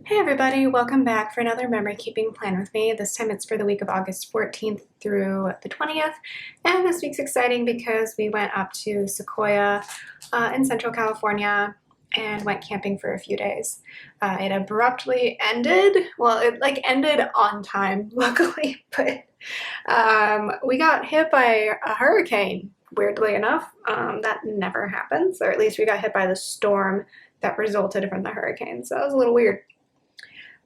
Hey everybody, welcome back for another memory keeping plan with me. This time it's for the week of August 14th through the 20th. And this week's exciting because we went up to Sequoia in Central California and went camping for a few days. It abruptly ended. Well, it ended on time, luckily, but we got hit by a hurricane, weirdly enough. That never happens, or at least we got hit by the storm that resulted from the hurricane, so that was a little weird.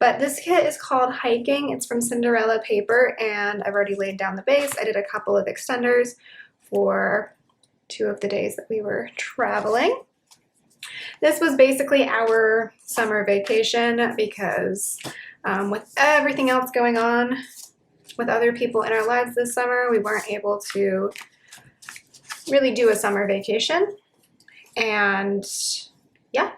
But this kit is called Hiking. It's from Cinderella Paper, and I've already laid down the base. I did a couple of extenders for 2 of the days that we were traveling. This was basically our summer vacation because with everything else going on with other people in our lives this summer, we weren't able to really do a summer vacation. And yeah,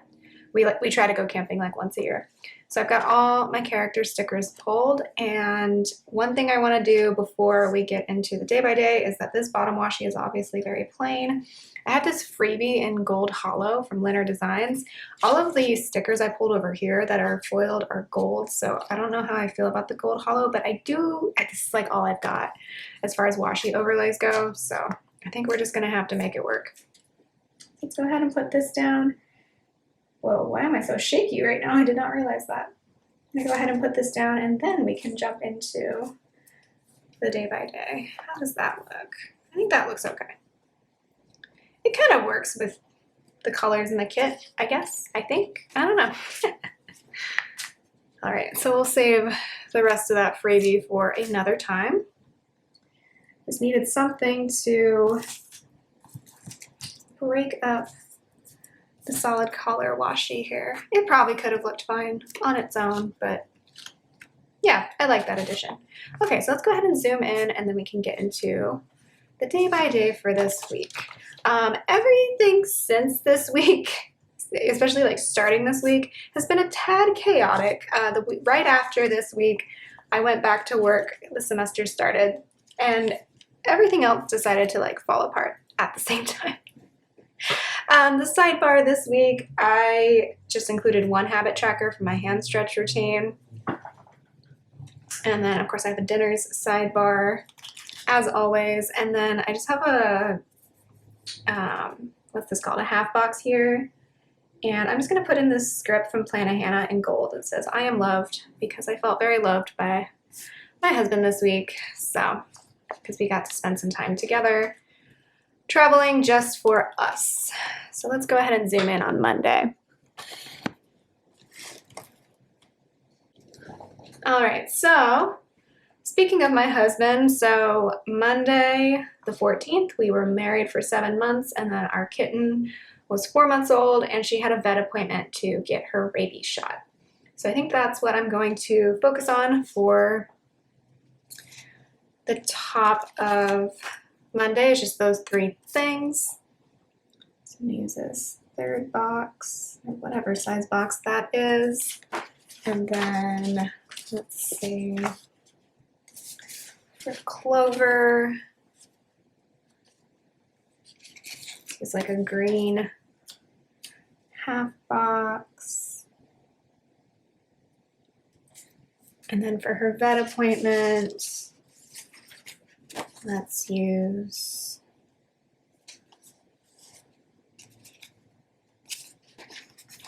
we try to go camping like once a year. So I've got all my character stickers pulled, and one thing I want to do before we get into the day by day is that this bottom washi is obviously very plain. I have this freebie in gold hollow from Linner Designs. All of the stickers I pulled over here that are foiled are gold, so I don't know how I feel about the gold hollow, but this is like all I've got as far as washi overlays go, so I think we're just going to have to make it work. Let's go ahead and put this down. Whoa, why am I so shaky right now? I did not realize that. I'm gonna go ahead and put this down, and then we can jump into the day by day. How does that look? I think that looks okay. It kind of works with the colors in the kit, I guess, I think. I don't know. All right, so we'll save the rest of that freebie for another time. Just needed something to break up the solid color washi here. It probably could have looked fine on its own, but yeah, I like that addition. Okay, so let's go ahead and zoom in, and then we can get into the day by day for this week. Everything since this week, especially like starting this week, has been a tad chaotic. Right after this week, I went back to work, the semester started, and everything else decided to like fall apart at the same time. The sidebar this week, I just included one habit tracker for my hand stretch routine. And then, of course, I have a dinners sidebar, as always. And then I just have a, what's this called? A half box here. And I'm just going to put in this script from Plana Hannah in gold. It says, "I am loved," because I felt very loved by my husband this week. So, because we got to spend some time together traveling just for us. So let's go ahead and zoom in on Monday. All right, so speaking of my husband, so Monday the 14th, we were married for 7 months, and then our kitten was 4 months old, and she had a vet appointment to get her rabies shot. So I think that's what I'm going to focus on for the top of Monday, is just those 3 things. So I'm going to use this 3rd box, or whatever size box that is. And then, let's see, for clover, it's like a green half box. And then for her vet appointment, let's use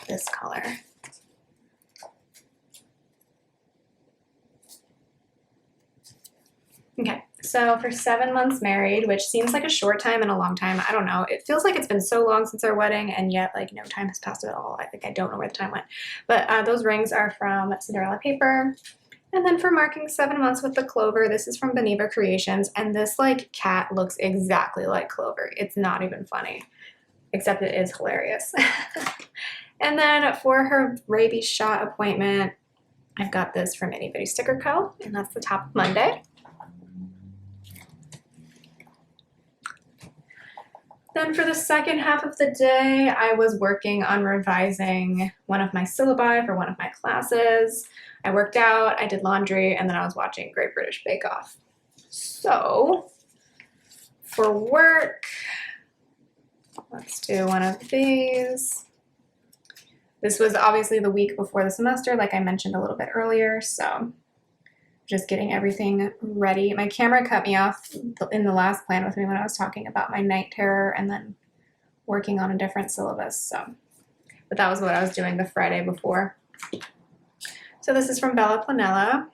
this color. Okay, so for 7 months married, which seems like a short time and a long time, I don't know. It feels like it's been so long since our wedding, and yet like no time has passed at all. I don't know where the time went. But those rings are from Cinderella Paper. And then for marking 7 months with the clover, this is from Beneva Creations, and this like cat looks exactly like Clover. It's not even funny, except it is hilarious. And then for her rabies shot appointment, I've got this from Itty Bitty Sticker Co., and that's the top of Monday. Then for the second half of the day, I was working on revising one of my syllabi for one of my classes. I worked out, I did laundry, and then I was watching Great British Bake Off. So for work, let's do one of these. This was obviously the week before the semester, like I mentioned a little bit earlier, so just getting everything ready. My camera cut me off in the last plan with me when I was talking about my night terror and then working on a different syllabus, so. But that was what I was doing the Friday before. So this is from Bella Planella.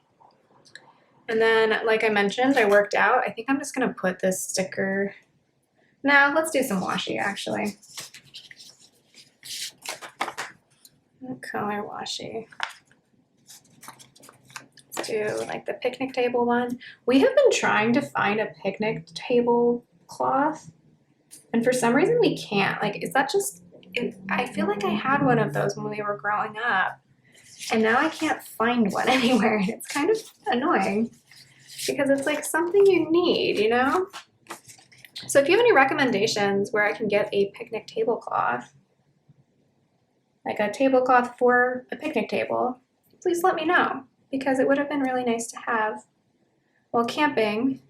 And then, like I mentioned, I worked out. I think I'm just gonna put this sticker. Now, let's do some washi, actually. Color washi. Let's do like the picnic table one. We have been trying to find a picnic table cloth, and for some reason we can't. Like, is that just, I feel like I had one of those when we were growing up, and now I can't find one anywhere. It's kind of annoying because it's like something you need, you know? So if you have any recommendations where I can get a picnic tablecloth, like a tablecloth for a picnic table, please let me know, because it would have been really nice to have while camping,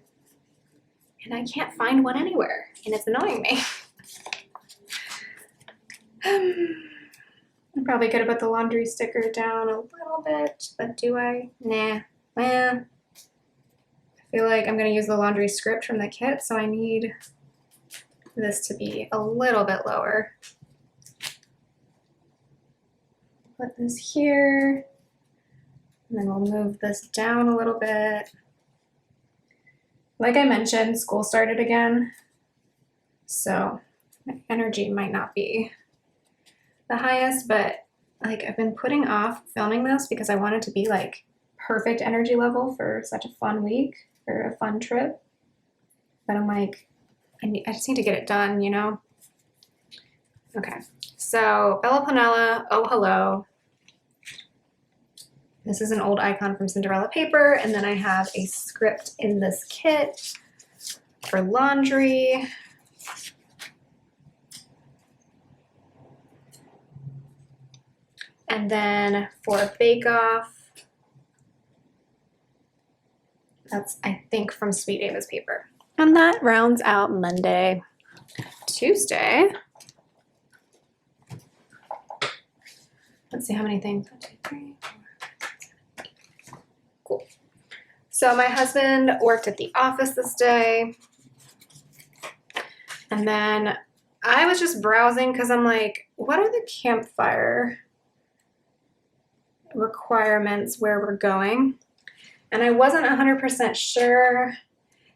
and I can't find one anywhere, and it's annoying me. I probably could have put the laundry sticker down a little bit, but do I? Nah. I feel like I'm going to use the laundry script from the kit, so I need this to be a little bit lower. Put this here, and then we'll move this down a little bit. Like I mentioned, school started again, so my energy might not be the highest, but like I've been putting off filming this because I want it to be like perfect energy level for such a fun week or a fun trip. But I'm like, I just need to get it done, you know? Okay, so Bella Planella, oh hello. This is an old icon from Cinderella Paper, and then I have a script in this kit for laundry. And then for Bake Off, that's, I think, from Sweet Ava's paper. And that rounds out Monday. Tuesday, let's see how many things. 1, 2, 3, 4, 5, 6, 7, 8. Cool. So my husband worked at the office this day. And then I was just browsing because I'm like, what are the campfire requirements where we're going? And I wasn't 100% sure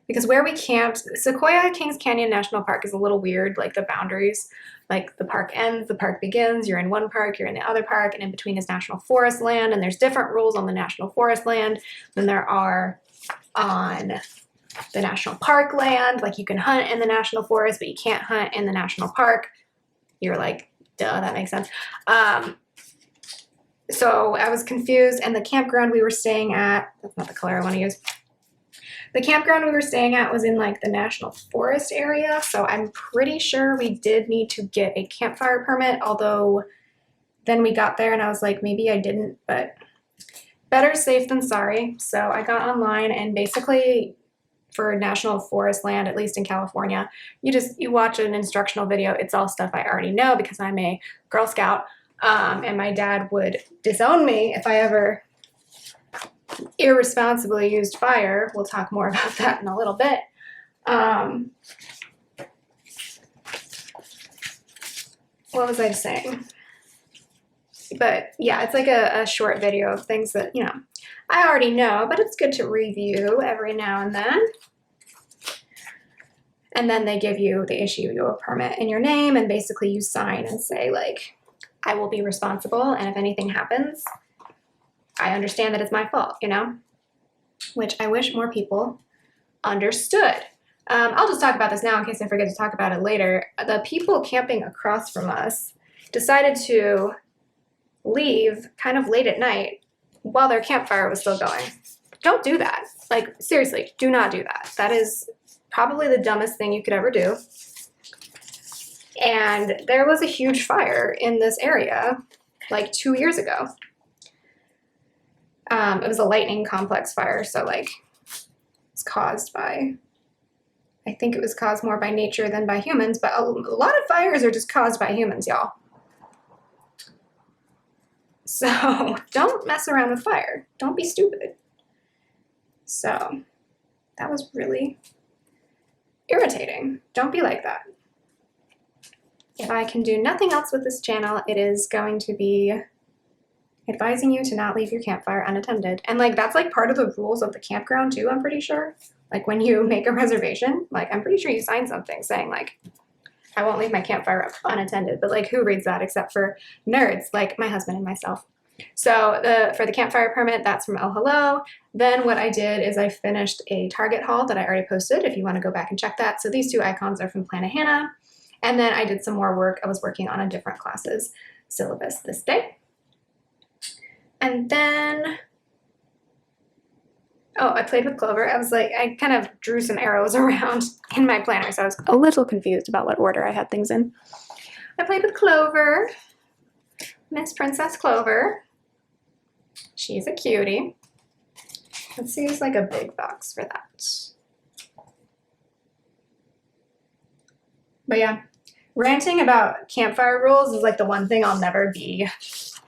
because where we camped, Sequoia Kings Canyon National Park is a little weird, like the boundaries, like the park ends, the park begins, you're in one park, you're in the other park, and in between is national forest land, and there's different rules on the national forest land than there are on the national park land. Like you can hunt in the national forest, but you can't hunt in the national park. You're like, duh, that makes sense. So I was confused, and the campground we were staying at, that's not the color I want to use. The campground we were staying at was in like the national forest area, so I'm pretty sure we did need to get a campfire permit, although then we got there and I was like, maybe I didn't, but better safe than sorry. So I got online, and basically for national forest land, at least in California, you watch an instructional video. It's all stuff I already know because I'm a Girl Scout. And my dad would disown me if I ever irresponsibly used fire. We'll talk more about that in a little bit. What was I saying? But yeah, it's like a short video of things that, you know, I already know, but it's good to review every now and then. And then they issue you a permit in your name, and basically you sign and say like, I will be responsible, and if anything happens, I understand that it's my fault, you know? Which I wish more people understood. I'll just talk about this now in case I forget to talk about it later. The people camping across from us decided to leave kind of late at night while their campfire was still going. Don't do that. Like, seriously, do not do that. That is probably the dumbest thing you could ever do. And there was a huge fire in this area like 2 years ago. It was a lightning complex fire, so like it's caused by, I think it was caused more by nature than by humans, but a lot of fires are just caused by humans, y'all. So don't mess around with fire. Don't be stupid. So that was really irritating. Don't be like that. If I can do nothing else with this channel, it is going to be advising you to not leave your campfire unattended. And like, that's like part of the rules of the campground too, I'm pretty sure. Like when you make a reservation, like I'm pretty sure you sign something saying like, I won't leave my campfire up unattended, but like who reads that except for nerds like my husband and myself. So for the campfire permit, that's from Oh Hello. Then what I did is I finished a Target haul that I already posted if you want to go back and check that. So these two icons are from Planet Hannah. And then I did some more work. I was working on a different class's syllabus this day. And then, oh, I played with Clover. I kind of drew some arrows around in my planner, so I was a little confused about what order I had things in. I played with Clover, Miss Princess Clover. She's a cutie. Let's use like a big box for that. But yeah, ranting about campfire rules is like the one thing I'll never be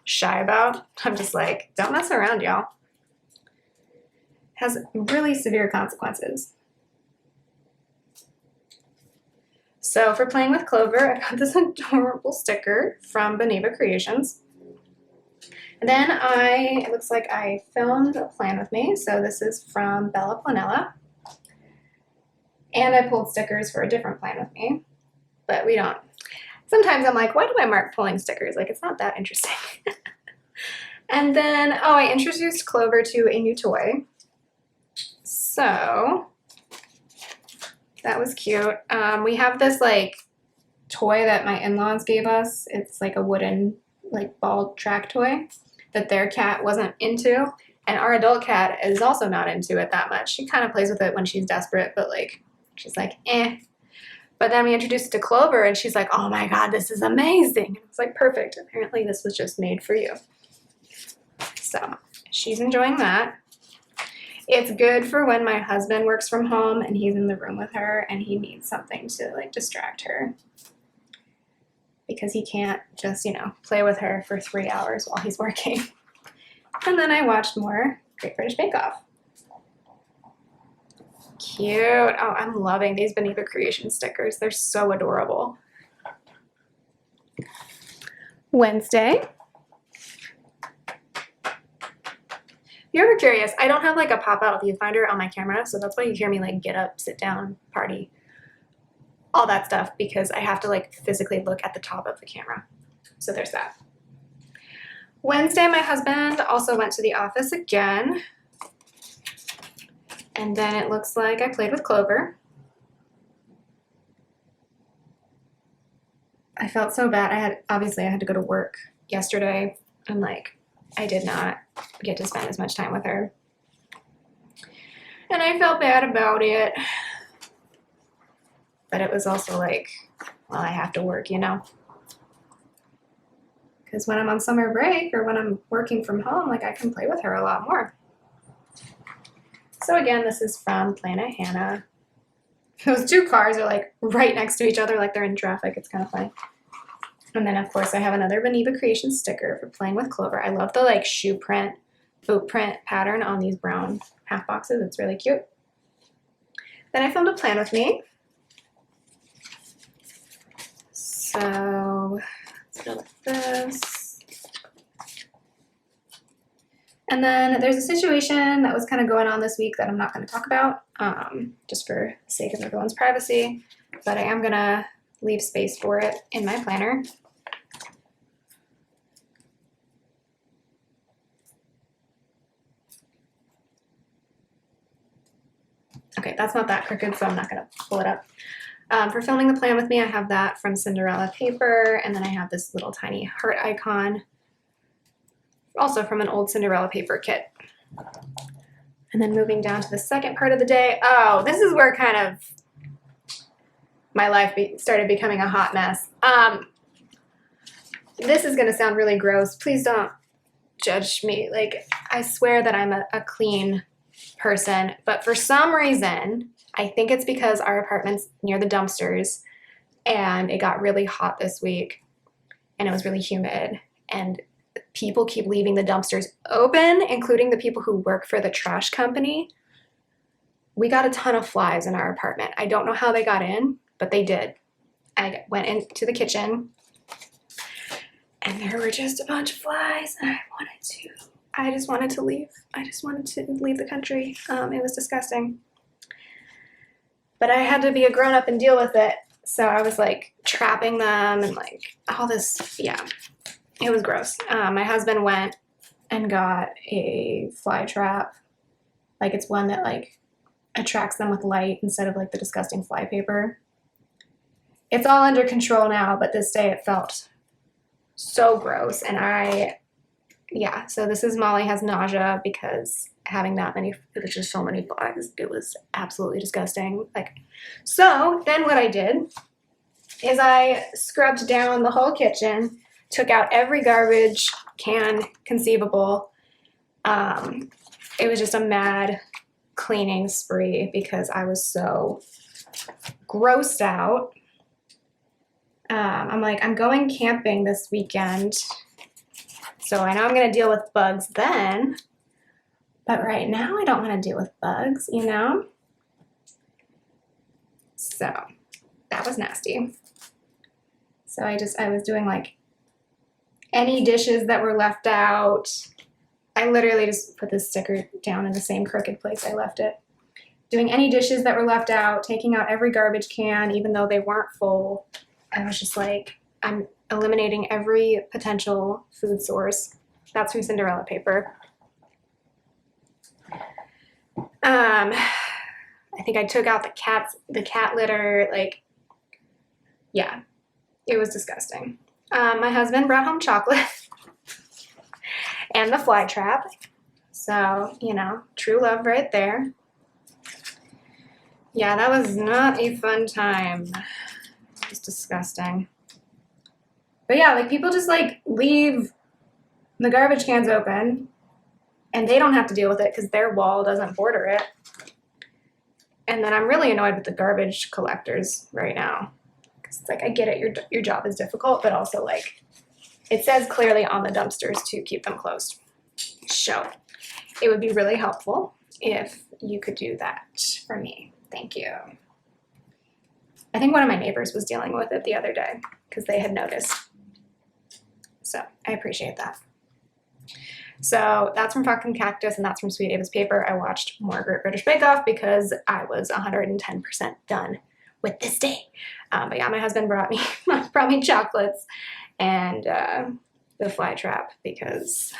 shy about. I'm just like, don't mess around, y'all. Has really severe consequences. So for playing with Clover, I got this adorable sticker from Beneva Creations. And then it looks like I filmed a plan with me. So this is from Bella Planella. And I pulled stickers for a different plan with me, but we don't. Sometimes I'm like, why do I mark pulling stickers? Like, it's not that interesting. And then, oh, I introduced Clover to a new toy. So that was cute. We have this like toy that my in-laws gave us. It's like a wooden like ball track toy that their cat wasn't into. And our adult cat is also not into it that much. She kind of plays with it when she's desperate, but like, she's like, eh. But then we introduced it to Clover and she's like, oh my God, this is amazing. It's like, perfect. Apparently this was just made for you. So she's enjoying that. It's good for when my husband works from home and he's in the room with her and he needs something to like distract her. Because he can't just, you know, play with her for 3 hours while he's working. And then I watched more Great British Bake Off. Cute. Oh, I'm loving these Beneva Creation stickers. They're so adorable. Wednesday. If you're ever curious, I don't have like a pop-out viewfinder on my camera, so that's why you hear me like get up, sit down, party, all that stuff, because I have to like physically look at the top of the camera. So there's that. Wednesday, my husband also went to the office again. And then it looks like I played with Clover. I felt so bad. Obviously I had to go to work yesterday and like I did not get to spend as much time with her. And I felt bad about it. But it was also like, well, I have to work, you know? Because when I'm on summer break or when I'm working from home, like I can play with her a lot more. So again, this is from Planet Hannah. Those two cars are like right next to each other, like they're in traffic. It's kind of funny. And then of course I have another Beneva Creation sticker for playing with Clover. I love the like shoe print, boot print pattern on these brown half boxes. It's really cute. Then I filmed a plan with me. So let's go with this. And then there's a situation that was kind of going on this week that I'm not going to talk about, just for the sake of everyone's privacy, but I am going to leave space for it in my planner. Okay, that's not that crooked, so I'm not going to pull it up. For filming the plan with me, I have that from Cinderella Paper, and then I have this little tiny heart icon, also from an old Cinderella Paper kit. And then moving down to the second part of the day, oh, this is where kind of my life started becoming a hot mess. This is going to sound really gross. Please don't judge me. Like, I swear that I'm a clean person, but for some reason, I think it's because our apartment's near the dumpsters and it got really hot this week and it was really humid and people keep leaving the dumpsters open, including the people who work for the trash company. We got a ton of flies in our apartment. I don't know how they got in, but they did. I went into the kitchen and there were just a bunch of flies, and I just wanted to leave. I just wanted to leave the country. It was disgusting. But I had to be a grown-up and deal with it. So I was like trapping them and like all this, yeah, it was gross. My husband went and got a fly trap. Like it's one that like attracts them with light instead of like the disgusting fly paper. It's all under control now, but this day it felt so gross. And yeah, so this is Molly has nausea because having that many, it was just so many flies. It was absolutely disgusting. Like, so then what I did is I scrubbed down the whole kitchen, took out every garbage can conceivable. It was just a mad cleaning spree because I was so grossed out. I'm like, I'm going camping this weekend, so I know I'm going to deal with bugs then, but right now I don't want to deal with bugs, you know? So that was nasty. So I was doing like any dishes that were left out. I literally just put this sticker down in the same crooked place I left it. Doing any dishes that were left out, taking out every garbage can, even though they weren't full. I was just like, I'm eliminating every potential food source. That's from Cinderella Paper. I think I took out the cat litter. Like, yeah, it was disgusting. My husband brought home chocolate and the fly trap. So, you know, true love right there. Yeah, that was not a fun time. It was disgusting. But yeah, like people just like leave the garbage cans open and they don't have to deal with it because their wall doesn't border it. And then I'm really annoyed with the garbage collectors right now. Because it's like, I get it, your job is difficult, but also like it says clearly on the dumpsters to keep them closed. So it would be really helpful if you could do that for me. Thank you. I think one of my neighbors was dealing with it the other day because they had noticed. So I appreciate that. So that's from Fucking Cactus and that's from Sweet Ava's Paper. I watched more Great British Bake Off because I was 110% done with this day. But yeah, my husband brought me chocolates and the fly trap because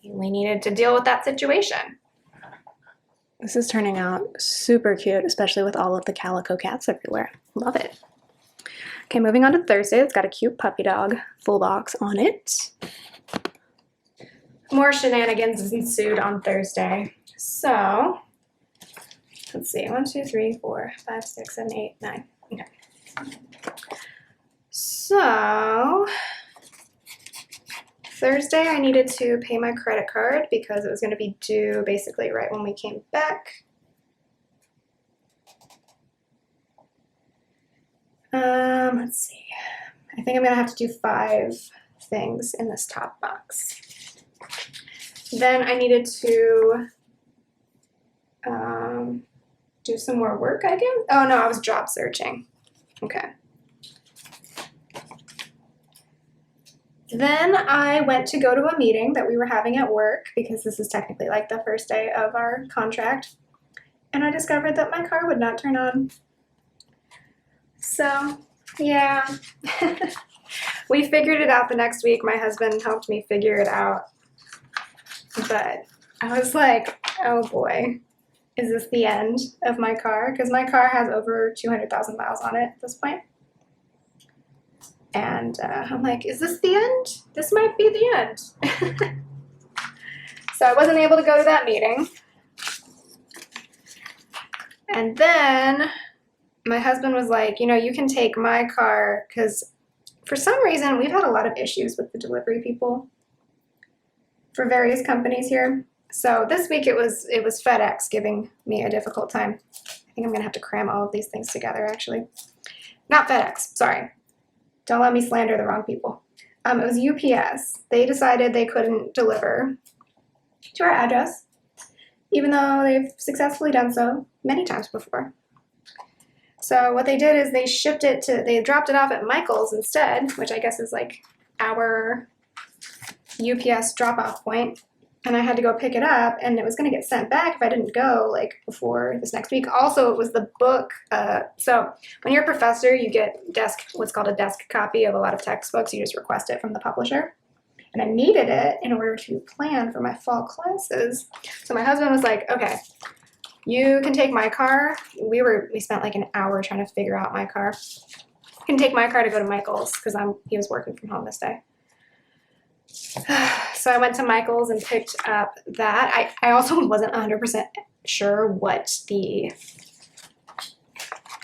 we needed to deal with that situation. This is turning out super cute, especially with all of the calico cats everywhere. Love it. Okay, moving on to Thursday. It's got a cute puppy dog full box on it. More shenanigans ensued on Thursday. So, let's see. 1, 2, 3, 4, 5, 6, 7, 8, 9. Okay. So, Thursday I needed to pay my credit card because it was going to be due basically right when we came back. Let's see. I think I'm going to have to do 5 things in this top box. Then I needed to do some more work, I guess. Oh no, I was job searching. Okay. Then I went to go to a meeting that we were having at work because this is technically like the first day of our contract. And I discovered that my car would not turn on. So, yeah. We figured it out the next week. My husband helped me figure it out. But I was like, oh boy, is this the end of my car? Because my car has over 200,000 miles on it at this point. And I'm like, is this the end? This might be the end. So I wasn't able to go to that meeting. And then my husband was like, you know, you can take my car, because for some reason we've had a lot of issues with the delivery people for various companies here. So this week it was FedEx giving me a difficult time. I think I'm gonna have to cram all of these things together actually. Not FedEx, sorry. Don't let me slander the wrong people. It was UPS. They decided they couldn't deliver to our address, even though they've successfully done so many times before. So what they did is they dropped it off at Michael's instead, which I guess is like our UPS drop-off point. And I had to go pick it up, and it was going to get sent back if I didn't go like before this next week. Also, it was the book. So when you're a professor, you get what's called a desk copy of a lot of textbooks. You just request it from the publisher. And I needed it in order to plan for my fall classes. So my husband was like, okay, you can take my car. We spent like an hour trying to figure out my car. You can take my car to go to Michael's because he was working from home this day. So I went to Michael's and picked up that. I also wasn't 100% sure what the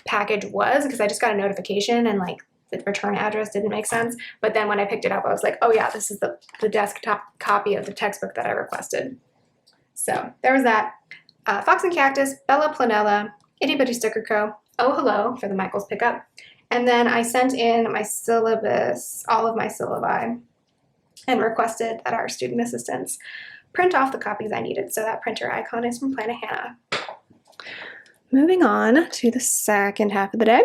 package was because I just got a notification and like the return address didn't make sense. But then when I picked it up, I was like, oh yeah, this is the desktop copy of the textbook that I requested. So there was that. Fox and Cactus, Bella Planella, Itty Bitty Sticker Co., Oh Hello for the Michael's pickup. And then I sent in my syllabus, all of my syllabi, and requested that our student assistants print off the copies I needed. So that printer icon is from Planet Hannah. Moving on to the second half of the day.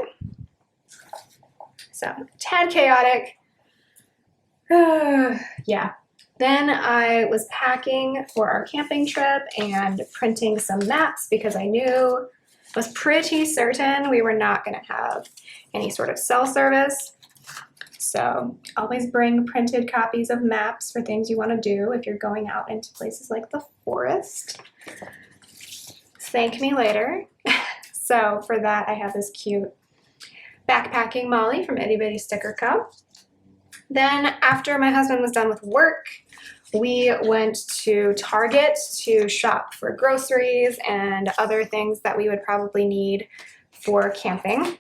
So, tad chaotic. Yeah. Then I was packing for our camping trip and printing some maps because I was pretty certain we were not going to have any sort of cell service. So always bring printed copies of maps for things you want to do if you're going out into places like the forest. Thank me later. So for that, I have this cute backpacking Molly from Itty Bitty Sticker Co. Then after my husband was done with work, we went to Target to shop for groceries and other things that we would probably need for camping.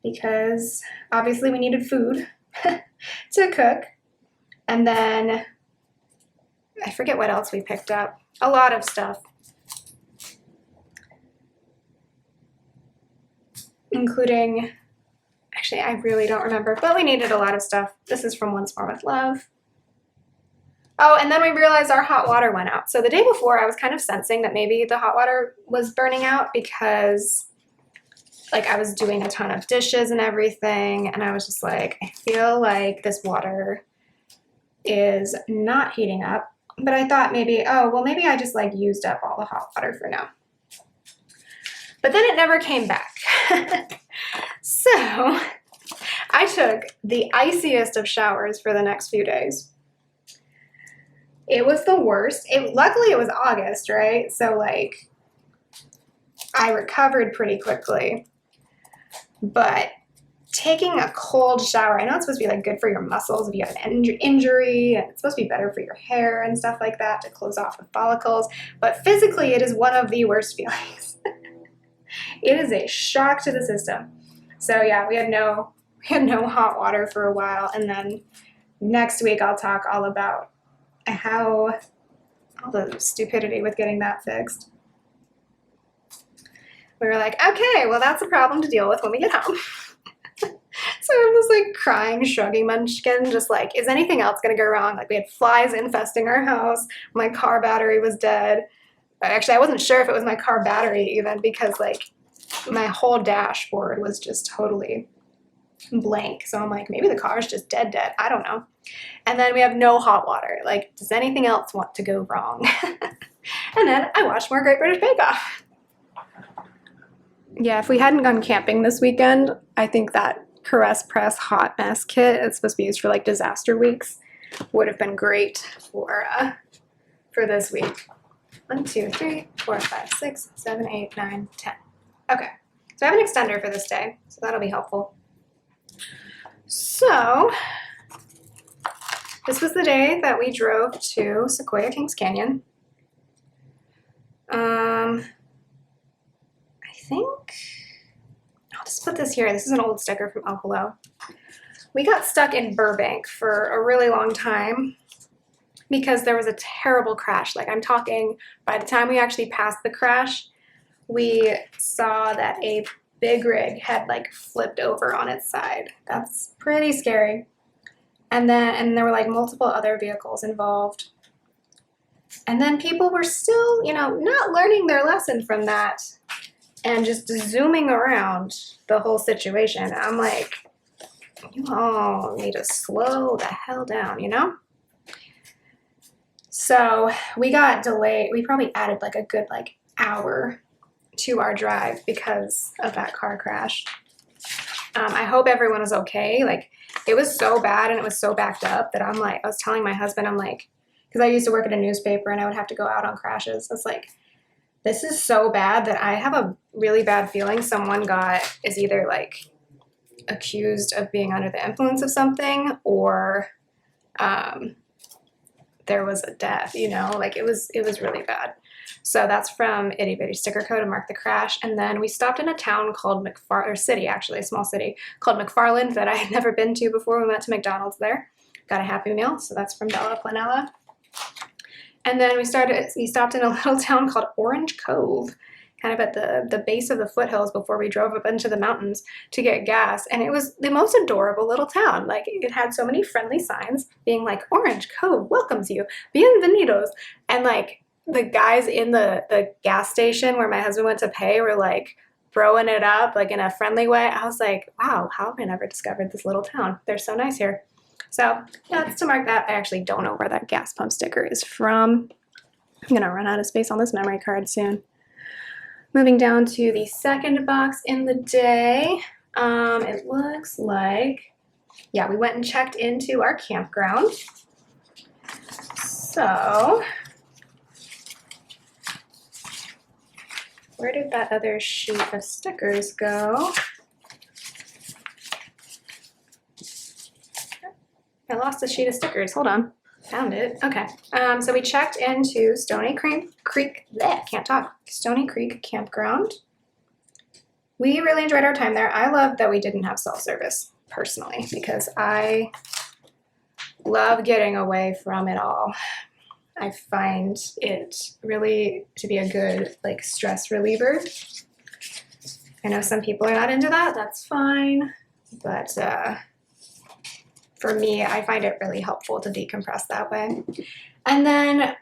Because obviously we needed food to cook. And then I forget what else we picked up. A lot of stuff. Including, actually I really don't remember, but we needed a lot of stuff. This is from Once More With Love. Oh, and then we realized our hot water went out. So the day before I was kind of sensing that maybe the hot water was burning out because like I was doing a ton of dishes and everything, and I was just like, I feel like this water is not heating up. But I thought maybe, oh, well, maybe I just like used up all the hot water for now. But then it never came back. So I took the iciest of showers for the next few days. It was the worst. Luckily it was August, right? So like I recovered pretty quickly. But taking a cold shower, I know it's supposed to be like good for your muscles if you have an injury, and it's supposed to be better for your hair and stuff like that to close off the follicles, but physically it is one of the worst feelings. It is a shock to the system. So yeah, we had no hot water for a while, and then next week I'll talk all about all the stupidity with getting that fixed. We were like, okay, well, that's a problem to deal with when we get home. So I was like crying, shrugging munchkin, just like, is anything else going to go wrong? Like we had flies infesting our house. My car battery was dead. Actually, I wasn't sure if it was my car battery even because like my whole dashboard was just totally blank. So I'm like, maybe the car is just dead. I don't know. And then we have no hot water. Like, does anything else want to go wrong? And then I watched more Great British Bake Off. Yeah, if we hadn't gone camping this weekend, I think that Caress Press Hot Mess Kit, it's supposed to be used for like disaster weeks, would have been great for this week. 1, 2, 3, 4, 5, 6, 7, 8, 9, 10. Okay, so I have an extender for this day, so that'll be helpful. So this was the day that we drove to Sequoia Kings Canyon. I think I'll just put this here. This is an old sticker from Oh Hello. We got stuck in Burbank for a really long time because there was a terrible crash. Like I'm talking, by the time we actually passed the crash, we saw that a big rig had like flipped over on its side. That's pretty scary. And there were like multiple other vehicles involved. And then people were still, you know, not learning their lesson from that and just zooming around the whole situation. I'm like, you all need to slow the hell down, you know? So we got delayed. We probably added like a good like hour to our drive because of that car crash. I hope everyone was okay. Like, it was so bad and it was so backed up that I'm like, I was telling my husband, I'm like, because I used to work at a newspaper and I would have to go out on crashes. I was like, this is so bad that I have a really bad feeling someone is either like accused of being under the influence of something, or there was a death, you know, like it was really bad. So that's from Itty Bitty Sticker Co. to mark the crash. And then we stopped in a town called city, actually, a small city called McFarland that I had never been to before. We went to McDonald's there, got a Happy Meal. So that's from Bella Planella. And then we stopped in a little town called Orange Cove, kind of at the base of the foothills before we drove up into the mountains to get gas. And it was the most adorable little town. Like, it had so many friendly signs being like, Orange Cove welcomes you, bienvenidos. And like the guys in the gas station where my husband went to pay were like throwing it up like in a friendly way. I was like, wow, how have I never discovered this little town? They're so nice here. So that's to mark that. I actually don't know where that gas pump sticker is from. I'm gonna run out of space on this memory card soon. Moving down to the second box in the day, it looks like, yeah, we went and checked into our campground. So, where did that other sheet of stickers go? I lost a sheet of stickers. Hold on. Found it. Okay. So we checked into Stony Creek. Stony Creek Campground. We really enjoyed our time there. I love that we didn't have self-service personally because I love getting away from it all. I find it really to be a good like stress reliever. I know some people are not into that. That's fine. But for me, I find it really helpful to decompress that way. And then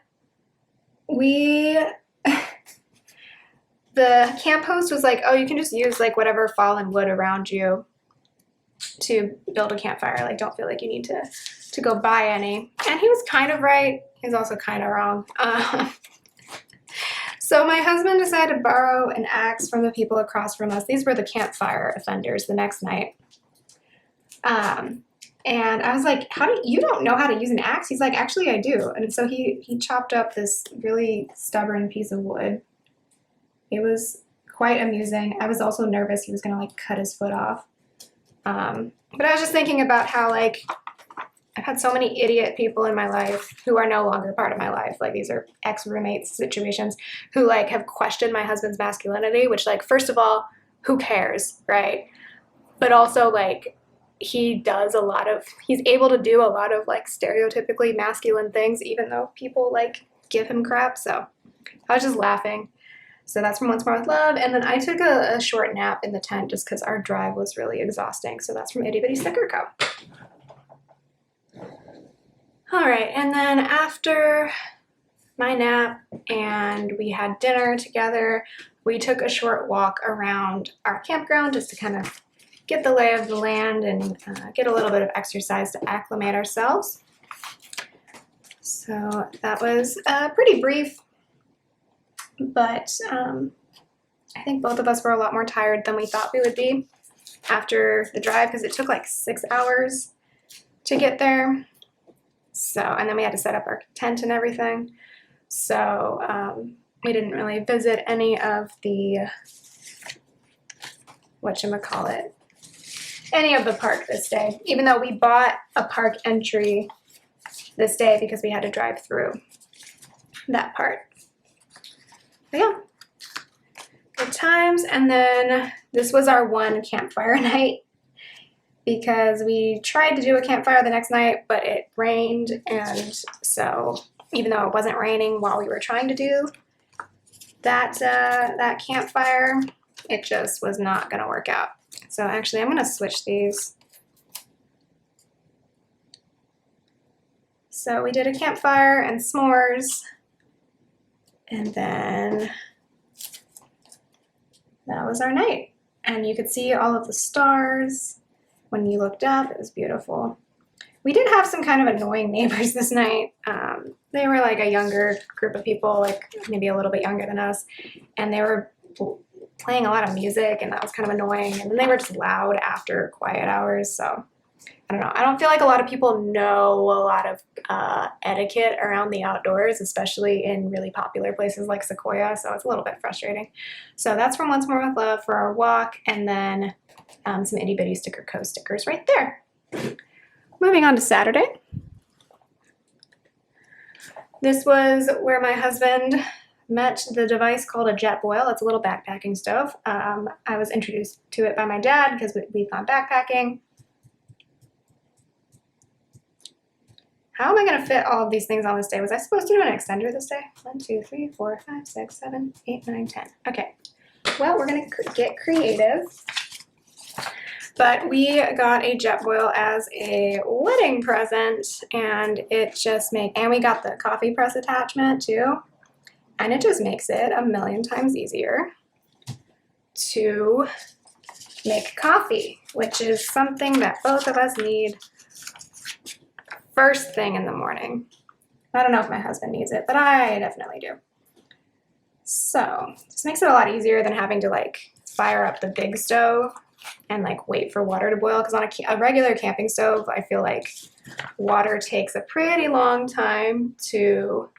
the camp host was like, oh, you can just use like whatever fallen wood around you to build a campfire. Like, don't feel like you need to go buy any. And he was kind of right. He's also kind of wrong. So my husband decided to borrow an axe from the people across from us. These were the campfire offenders the next night. And I was like, you don't know how to use an axe? He's like, actually I do. And so he chopped up this really stubborn piece of wood. It was quite amusing. I was also nervous he was gonna like cut his foot off. But I was just thinking about how like, I've had so many idiot people in my life who are no longer part of my life. Like, these are ex-roommates situations who like have questioned my husband's masculinity, which like, first of all, who cares, right? But also like, he's able to do a lot of like stereotypically masculine things, even though people like give him crap. So I was just laughing. So that's from Once More with Love. And then I took a short nap in the tent just because our drive was really exhausting. So that's from Itty Bitty Sticker Co. All right, and then after my nap and we had dinner together, we took a short walk around our campground just to kind of get the lay of the land and get a little bit of exercise to acclimate ourselves. So that was pretty brief, but I think both of us were a lot more tired than we thought we would be after the drive because it took like 6 hours to get there. So, and then we had to set up our tent and everything. So we didn't really visit any of the, any of the park this day, even though we bought a park entry this day because we had to drive through that part. But yeah, good times. And then this was our one campfire night because we tried to do a campfire the next night, but it rained. And so even though it wasn't raining while we were trying to do that campfire, it just was not gonna work out. So actually I'm gonna switch these. So we did a campfire and s'mores, and then that was our night. And you could see all of the stars when you looked up. It was beautiful. We did have some kind of annoying neighbors this night. They were like a younger group of people, like maybe a little bit younger than us, and they were playing a lot of music, and that was kind of annoying. And then they were just loud after quiet hours, so I don't know. I don't feel like a lot of people know a lot of etiquette around the outdoors, especially in really popular places like Sequoia, so it's a little bit frustrating. So that's from Once More with Love for our walk, and then some itty bitty sticker co stickers right there. Moving on to Saturday. This was where my husband met the device called a jet boil. It's a little backpacking stove. I was introduced to it by my dad because we've gone backpacking. How am I going to fit all of these things on this day? Was I supposed to do an extender this day? 1, 2, 3, 4, 5, 6, 7, 8, 9, 10. Okay. Well, we're going to get creative. But we got a jet boil as a wedding present, and it just and we got the coffee press attachment too, and it just makes it a million times easier to make coffee, which is something that both of us need first thing in the morning. I don't know if my husband needs it, but I definitely do. So this makes it a lot easier than having to like fire up the big stove and like wait for water to boil, because on a regular camping stove, I feel like water takes a pretty long time to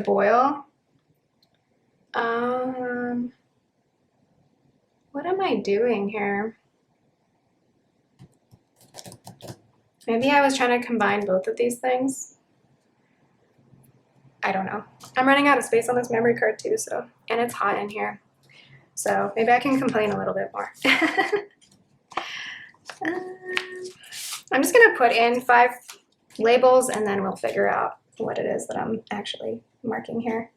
boil. What am I doing here? Maybe I was trying to combine both of these things. I don't know. I'm running out of space on this memory card too, so, and it's hot in here. So maybe I can complain a little bit more. I'm just gonna put in 5 labels and then we'll figure out what it is that I'm actually marking here.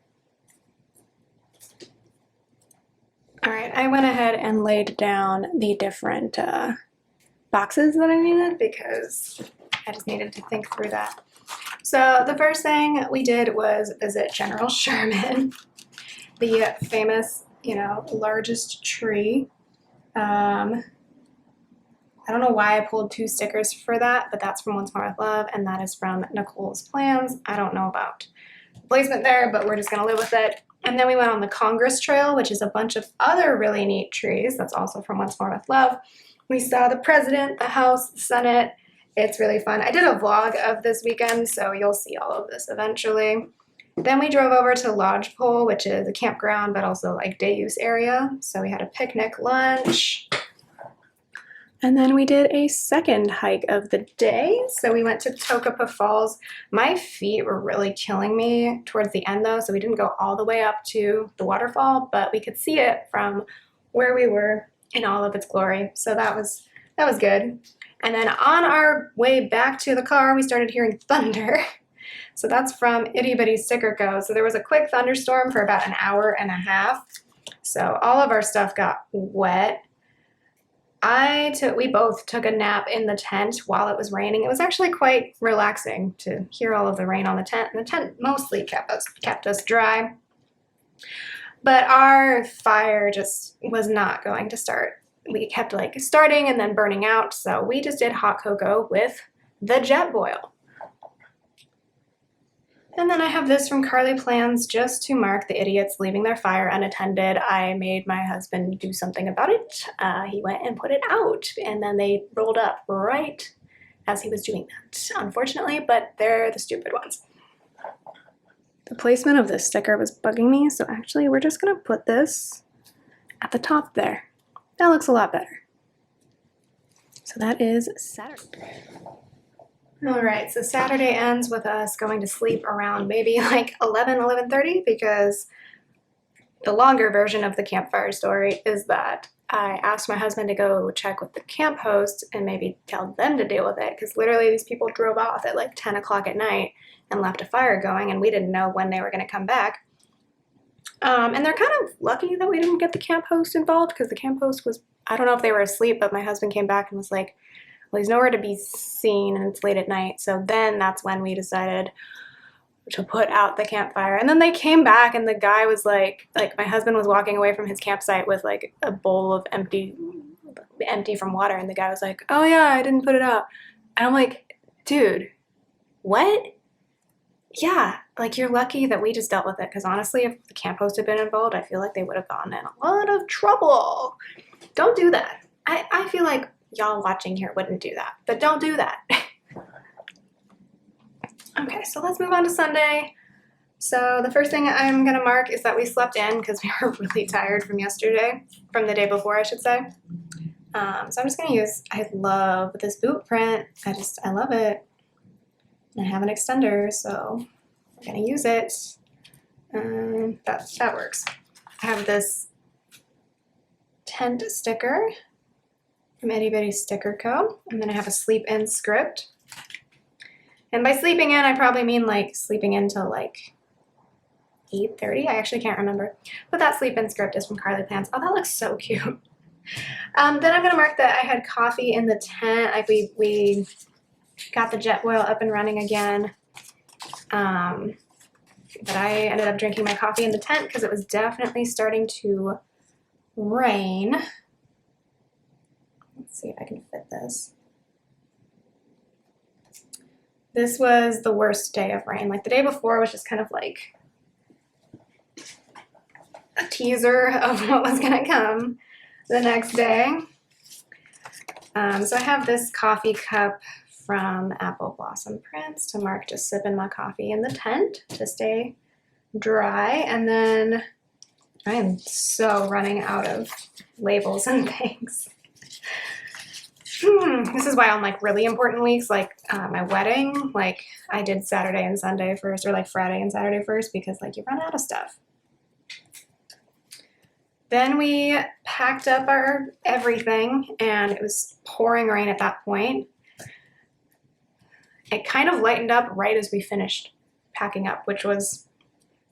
All right, I went ahead and laid down the different boxes that I needed because I just needed to think through that. So the first thing we did was visit General Sherman, the famous, largest tree. I don't know why I pulled 2 stickers for that, but that's from Once More with Love, and that is from Nicole's Plans. I don't know about placement there, but we're just gonna live with it. And then we went on the Congress Trail, which is a bunch of other really neat trees. That's also from Once More with Love. We saw the President, the House, the Senate. It's really fun. I did a vlog of this weekend, so you'll see all of this eventually. Then we drove over to Lodgepole, which is a campground, but also like day use area. So we had a picnic lunch. And then we did a second hike of the day. So we went to Tokapa Falls. My feet were really killing me towards the end though, so we didn't go all the way up to the waterfall, but we could see it from where we were in all of its glory. So that was good. And then on our way back to the car, we started hearing thunder. So that's from Itty Bitty Sticker Co. So there was a quick thunderstorm for about an hour and a half. So all of our stuff got wet. We both took a nap in the tent while it was raining. It was actually quite relaxing to hear all of the rain on the tent, and the tent mostly kept us dry. But our fire just was not going to start. We kept like starting and then burning out, so we just did hot cocoa with the jet boil. And then I have this from Carly Plans just to mark the idiots leaving their fire unattended. I made my husband do something about it. He went and put it out, and then they rolled up right as he was doing that, unfortunately, but they're the stupid ones. The placement of this sticker was bugging me, so actually we're just gonna put this at the top there. That looks a lot better. So that is Saturday. All right, so Saturday ends with us going to sleep around maybe like 11:30, because the longer version of the campfire story is that I asked my husband to go check with the camp host and maybe tell them to deal with it, because literally these people drove off at like 10 o'clock at night and left a fire going, and we didn't know when they were going to come back. And they're kind of lucky that we didn't get the camp host involved because the camp host was, I don't know if they were asleep, but my husband came back and was like, well, he's nowhere to be seen and it's late at night. So then that's when we decided to put out the campfire. And then they came back and the guy was like my husband was walking away from his campsite with like a bowl of empty from water. And the guy was like, oh yeah, I didn't put it out. And I'm like, dude, what? Yeah, like you're lucky that we just dealt with it. Because honestly, if the camp host had been involved, I feel like they would have gotten in a lot of trouble. Don't do that. I feel like y'all watching here wouldn't do that, but don't do that. Okay, so let's move on to Sunday. So the first thing I'm gonna mark is that we slept in because we were really tired from the day before, I should say. So I'm just gonna use, I love this boot print. I love it. And I have an extender, so I'm gonna use it. That works. I have this tent sticker from Itty Bitty Sticker Co. And then I have a sleep in script. And by sleeping in, I probably mean like sleeping in till like 8:30. I actually can't remember. But that sleep in script is from Carly Plans. Oh, that looks so cute. Then I'm gonna mark that I had coffee in the tent. Like we got the jet boil up and running again. But I ended up drinking my coffee in the tent because it was definitely starting to rain. Let's see if I can fit this. This was the worst day of rain. Like the day before was just kind of like a teaser of what was gonna come the next day. So I have this coffee cup from Apple Blossom Prints to mark just sipping my coffee in the tent to stay dry. And then I am so running out of labels and things. This is why on like really important weeks, like my wedding, like I did Saturday and Sunday first, or like Friday and Saturday first, because like you run out of stuff. Then we packed up our everything and it was pouring rain at that point. It kind of lightened up right as we finished packing up, which was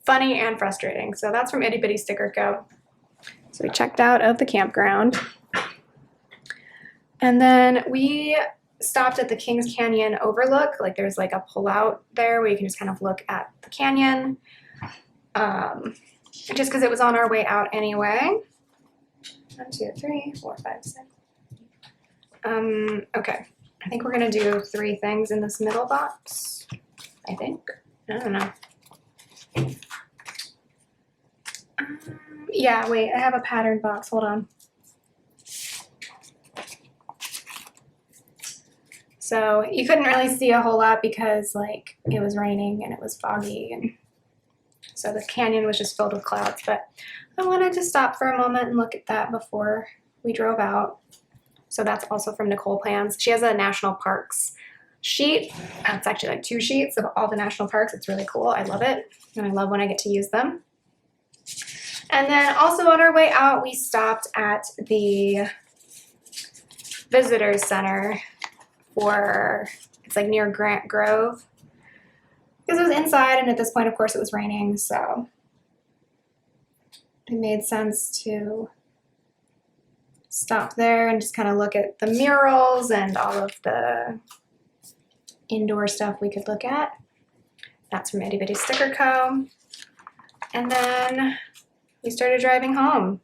funny and frustrating. So that's from Itty Bitty Sticker Co. So we checked out of the campground. And then we stopped at the Kings Canyon overlook. Like there's like a pullout there where you can just kind of look at the canyon. Just because it was on our way out anyway. 1, 2, 3, 4, 5, 6. Okay. I think we're gonna do 3 things in this middle box. I think. I don't know. Yeah, wait, I have a pattern box. Hold on. So you couldn't really see a whole lot because like it was raining and it was foggy, and so the canyon was just filled with clouds. But I wanted to stop for a moment and look at that before we drove out. So that's also from Nicole Plans. She has a national parks sheet. It's actually like 2 sheets of all the national parks. It's really cool. I love it. And I love when I get to use them. And then also on our way out, we stopped at the Visitors Center it's like near Grant Grove. Because it was inside, and at this point, of course, it was raining, so it made sense to stop there and just kind of look at the murals and all of the indoor stuff we could look at. That's from Itty Bitty Sticker Co. And then we started driving home.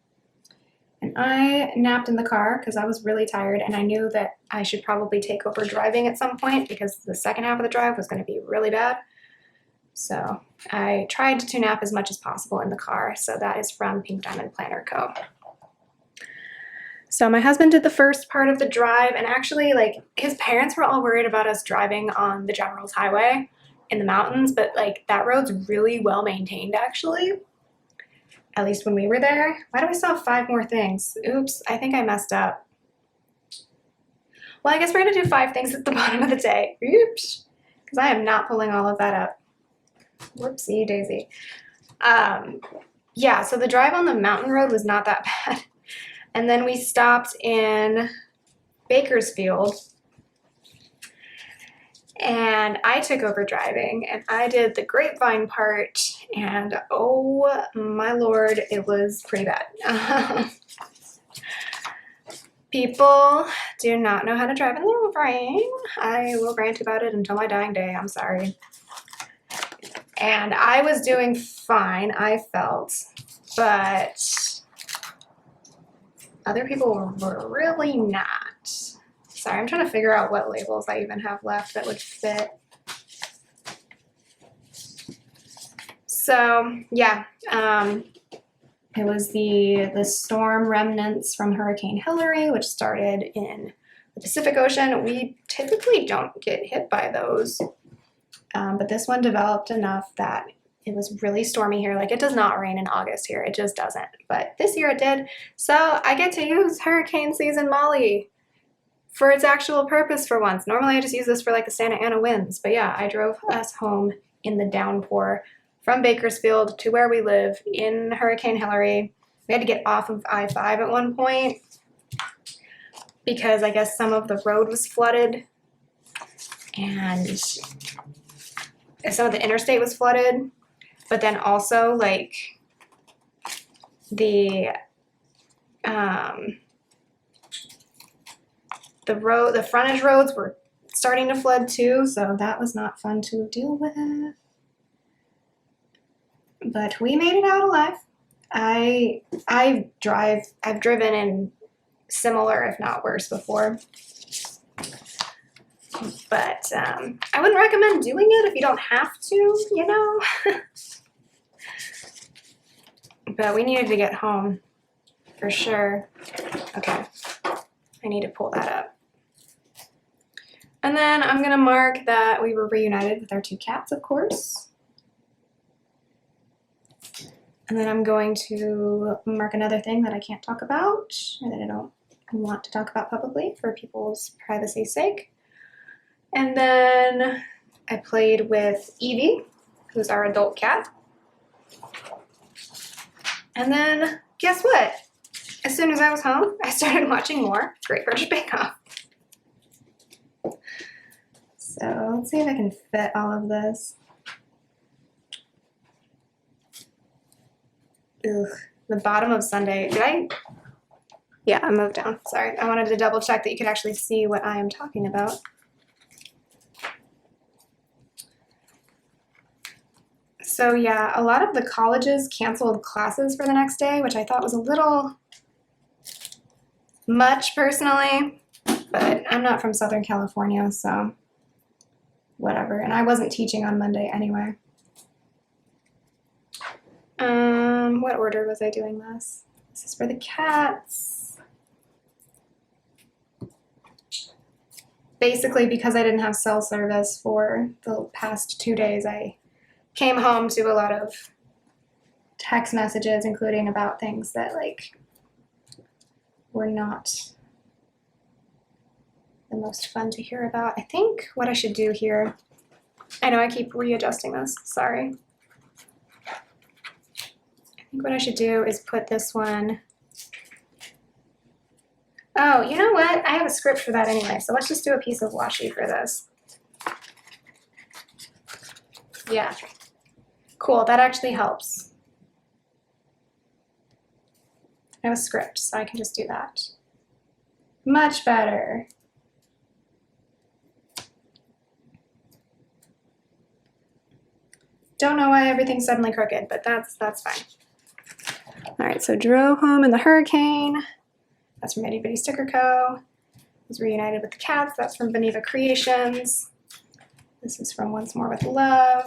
And I napped in the car because I was really tired, and I knew that I should probably take over driving at some point because the second half of the drive was going to be really bad. So I tried to nap as much as possible in the car. So that is from Pink Diamond Planner Co. So my husband did the first part of the drive, and actually like his parents were all worried about us driving on the General's Highway in the mountains, but like that road's really well maintained actually. At least when we were there. Why do I still have 5 more things? Oops, I think I messed up. Well, I guess we're gonna do 5 things at the bottom of the day. Oops, because I am not pulling all of that up. Whoopsie daisy. Yeah, so the drive on the mountain road was not that bad. And then we stopped in Bakersfield. And I took over driving, and I did the grapevine part and oh my lord, it was pretty bad. People do not know how to drive in the rain. I will rant about it until my dying day, I'm sorry. And I was doing fine, I felt, but other people were really not. Sorry, I'm trying to figure out what labels I even have left that would fit. So yeah, it was the storm remnants from Hurricane Hilary, which started in the Pacific Ocean. We typically don't get hit by those, but this one developed enough that it was really stormy here. Like, it does not rain in August here. It just doesn't. But this year it did. So I get to use hurricane season Molly for its actual purpose for once. Normally I just use this for like the Santa Ana winds. But yeah, I drove us home in the downpour from Bakersfield to where we live in Hurricane Hilary. We had to get off of I-5 at one point because I guess some of the road was flooded and some of the interstate was flooded. But then also, like, the frontage roads were starting to flood too, so that was not fun to deal with. But we made it out alive. I've driven in similar, if not worse, before. But I wouldn't recommend doing it if you don't have to, you know? But we needed to get home, for sure. Okay, I need to pull that up. And then I'm gonna mark that we were reunited with our two cats, of course. And then I'm going to mark another thing that I can't talk about, or that I don't want to talk about publicly for people's privacy's sake. And then I played with Evie, who's our adult cat. And then, guess what? As soon as I was home, I started watching more Great British Bake Off. So let's see if I can fit all of this. Ugh, the bottom of Sunday. Yeah, I moved down. Sorry, I wanted to double check that you could actually see what I am talking about. So yeah, a lot of the colleges canceled classes for the next day, which I thought was a little much personally, but I'm not from Southern California, so whatever. And I wasn't teaching on Monday anyway. What order was I doing this? This is for the cats. Basically, because I didn't have cell service for the past 2 days, I came home to a lot of text messages, including about things that, like, were not the most fun to hear about. I think what I should do here, I know I keep readjusting this, sorry. I think what I should do is put this one. Oh, you know what? I have a script for that anyway, so let's just do a piece of washi for this. Yeah. Cool, that actually helps. I have a script, so I can just do that. Much better. Don't know why everything's suddenly crooked, but that's fine. All right, so drove home in the hurricane. That's from Itty Bitty Sticker Co. Was reunited with the cats. That's from Beneva Creations. This is from Once More with Love.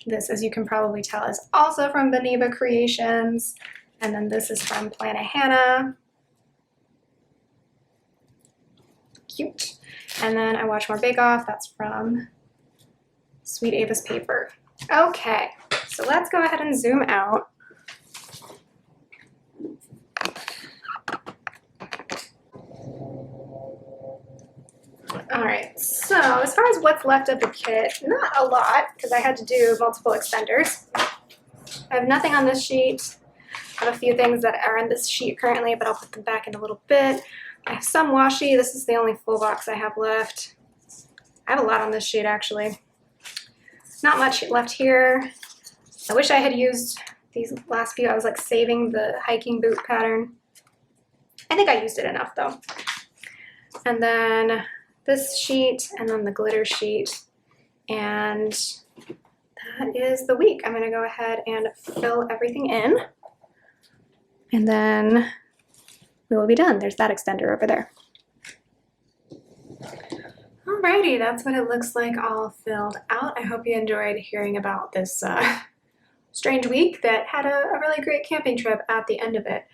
This, as you can probably tell, is also from Beneva Creations. And then this is from Planet Hannah. Cute. And then I Watch More Bake Off. That's from Sweet Ava's Paper. Okay, so let's go ahead and zoom out. All right, so as far as what's left of the kit, not a lot, because I had to do multiple extenders. I have nothing on this sheet. I have a few things that are on this sheet currently, but I'll put them back in a little bit. I have some washi. This is the only full box I have left. I have a lot on this sheet, actually. Not much left here. I wish I had used these last few. I was like saving the hiking boot pattern. I think I used it enough though. And then this sheet, and then the glitter sheet. And that is the week. I'm gonna go ahead and fill everything in. And then we will be done. There's that extender over there. Alrighty, that's what it looks like all filled out. I hope you enjoyed hearing about this strange week that had a really great camping trip at the end of it.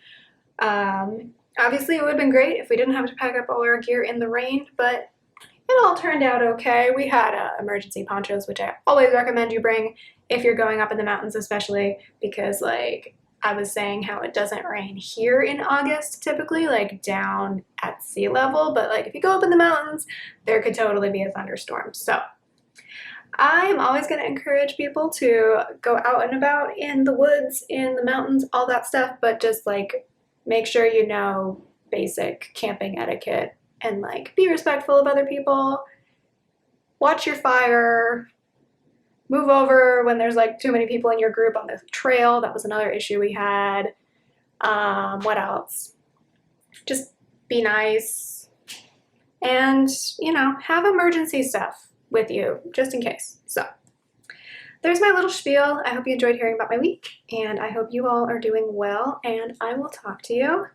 Obviously, it would have been great if we didn't have to pack up all our gear in the rain, but it all turned out okay. We had emergency ponchos, which I always recommend you bring if you're going up in the mountains, especially because, like, I was saying how it doesn't rain here in August typically, like down at sea level, but like if you go up in the mountains, there could totally be a thunderstorm. So I'm always going to encourage people to go out and about in the woods, in the mountains, all that stuff, but just like make sure you know basic camping etiquette and like be respectful of other people, watch your fire, move over when there's like too many people in your group on the trail. That was another issue we had. What else? Just be nice and, you know, have emergency stuff with you just in case. So there's my little spiel. I hope you enjoyed hearing about my week, and I hope you all are doing well, and I will talk to you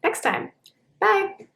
next time. Bye.